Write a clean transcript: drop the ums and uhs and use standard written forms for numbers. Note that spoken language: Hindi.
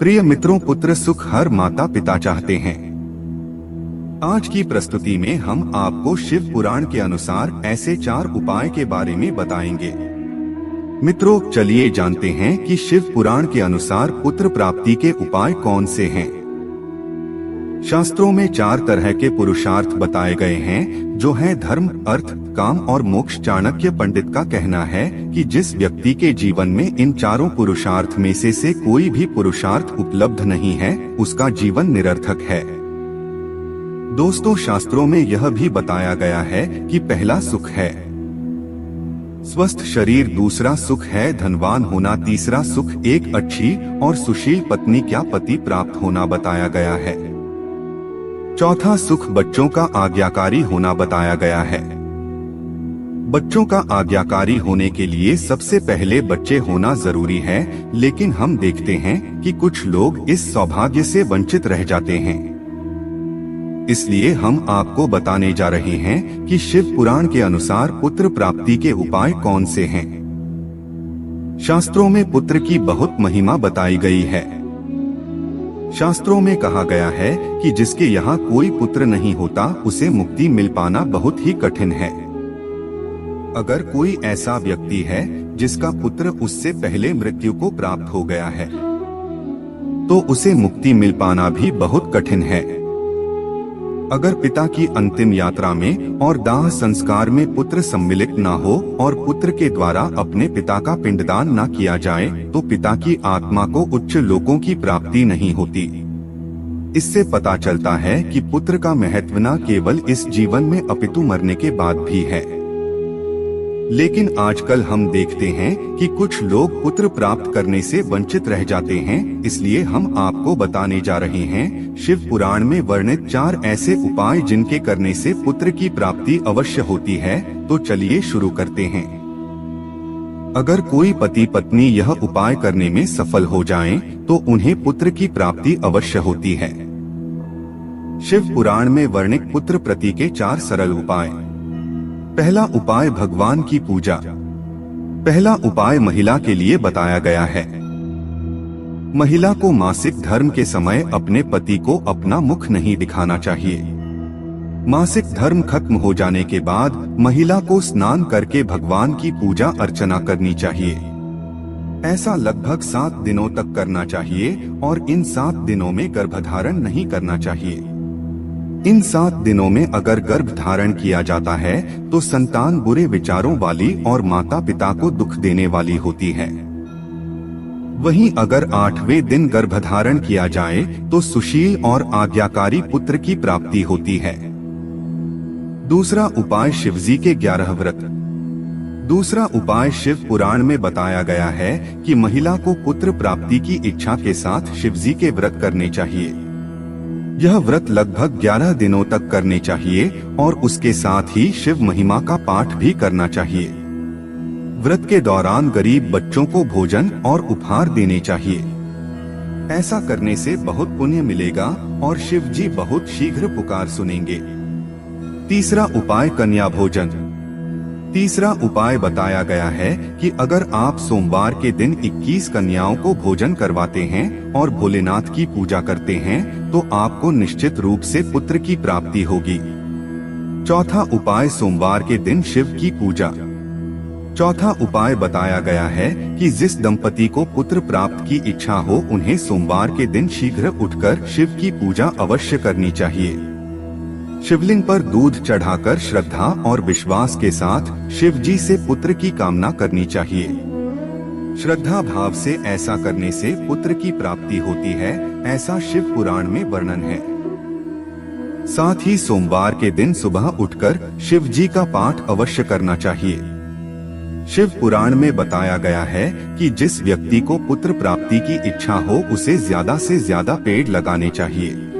प्रिय मित्रों, पुत्र सुख हर माता पिता चाहते हैं। आज की प्रस्तुति में हम आपको शिव पुराण के अनुसार ऐसे 4 उपाय के बारे में बताएंगे। मित्रों, चलिए जानते हैं कि शिव पुराण के अनुसार पुत्र प्राप्ति के उपाय कौन से हैं। शास्त्रों में 4 तरह के पुरुषार्थ बताए गए हैं, जो हैं धर्म, अर्थ, काम और मोक्ष। चाणक्य पंडित का कहना है कि जिस व्यक्ति के जीवन में इन चारों पुरुषार्थ में से कोई भी पुरुषार्थ उपलब्ध नहीं है, उसका जीवन निरर्थक है। दोस्तों, शास्त्रों में यह भी बताया गया है कि पहला सुख है स्वस्थ शरीर, दूसरा सुख है धनवान होना, तीसरा सुख एक अच्छी और सुशील पत्नी क्या पति प्राप्त होना बताया गया है। चौथा सुख बच्चों का आज्ञाकारी होना बताया गया है। बच्चों का आज्ञाकारी होने के लिए सबसे पहले बच्चे होना जरूरी है, लेकिन हम देखते हैं कि कुछ लोग इस सौभाग्य से वंचित रह जाते हैं। इसलिए हम आपको बताने जा रहे हैं कि शिव पुराण के अनुसार पुत्र प्राप्ति के उपाय कौन से हैं। शास्त्रों में पुत्र की बहुत महिमा बताई गई है। शास्त्रों में कहा गया है कि जिसके यहाँ कोई पुत्र नहीं होता, उसे मुक्ति मिल पाना बहुत ही कठिन है। अगर कोई ऐसा व्यक्ति है जिसका पुत्र उससे पहले मृत्यु को प्राप्त हो गया है, तो उसे मुक्ति मिल पाना भी बहुत कठिन है। अगर पिता की अंतिम यात्रा में और दाह संस्कार में पुत्र सम्मिलित न हो और पुत्र के द्वारा अपने पिता का पिंडदान न किया जाए, तो पिता की आत्मा को उच्च लोकों की प्राप्ति नहीं होती। इससे पता चलता है कि पुत्र का महत्व न केवल इस जीवन में अपितु मरने के बाद भी है। लेकिन आजकल हम देखते हैं कि कुछ लोग पुत्र प्राप्त करने से वंचित रह जाते हैं। इसलिए हम आपको बताने जा रहे हैं शिव पुराण में वर्णित 4 ऐसे उपाय जिनके करने से पुत्र की प्राप्ति अवश्य होती है। तो चलिए शुरू करते हैं। अगर कोई पति पत्नी यह उपाय करने में सफल हो जाएं, तो उन्हें पुत्र की प्राप्ति अवश्य होती है। शिव पुराण में वर्णित पुत्र प्रति के 4 सरल उपाय। पहला उपाय भगवान की पूजा। पहला उपाय महिला के लिए बताया गया है। महिला को मासिक धर्म के समय अपने पति को अपना मुख नहीं दिखाना चाहिए। मासिक धर्म खत्म हो जाने के बाद महिला को स्नान करके भगवान की पूजा अर्चना करनी चाहिए। ऐसा लगभग 7 दिनों तक करना चाहिए और इन 7 दिनों में गर्भधारण नहीं करना चाहिए। इन 7 दिनों में अगर गर्भ धारण किया जाता है तो संतान बुरे विचारों वाली और माता पिता को दुख देने वाली होती है। वहीं अगर 8वें दिन गर्भधारण किया जाए तो सुशील और आज्ञाकारी पुत्र की प्राप्ति होती है। दूसरा उपाय शिवजी के 11 व्रत। दूसरा उपाय शिव पुराण में बताया गया है कि महिला को पुत्र प्राप्ति की इच्छा के साथ शिवजी के व्रत करने चाहिए। यह व्रत लगभग 11 दिनों तक करने चाहिए और उसके साथ ही शिव महिमा का पाठ भी करना चाहिए। व्रत के दौरान गरीब बच्चों को भोजन और उपहार देने चाहिए। ऐसा करने से बहुत पुण्य मिलेगा और शिव जी बहुत शीघ्र पुकार सुनेंगे। तीसरा उपाय कन्या भोजन। तीसरा उपाय बताया गया है कि अगर आप सोमवार के दिन 21 कन्याओं को भोजन करवाते हैं और भोलेनाथ की पूजा करते हैं, तो आपको निश्चित रूप से पुत्र की प्राप्ति होगी। चौथा उपाय सोमवार के दिन शिव की पूजा। चौथा उपाय बताया गया है कि जिस दंपति को पुत्र प्राप्त की इच्छा हो, उन्हें सोमवार के दिन शीघ्र उठकर शिव की पूजा अवश्य करनी चाहिए। शिवलिंग पर दूध चढ़ाकर श्रद्धा और विश्वास के साथ शिव जी से पुत्र की कामना करनी चाहिए। श्रद्धा भाव से ऐसा करने से पुत्र की प्राप्ति होती है, ऐसा शिव पुराण में वर्णन है। साथ ही सोमवार के दिन सुबह उठकर शिव जी का पाठ अवश्य करना चाहिए। शिव पुराण में बताया गया है कि जिस व्यक्ति को पुत्र प्राप्ति की इच्छा हो, उसे ज्यादा से ज्यादा पेड़ लगाने चाहिए।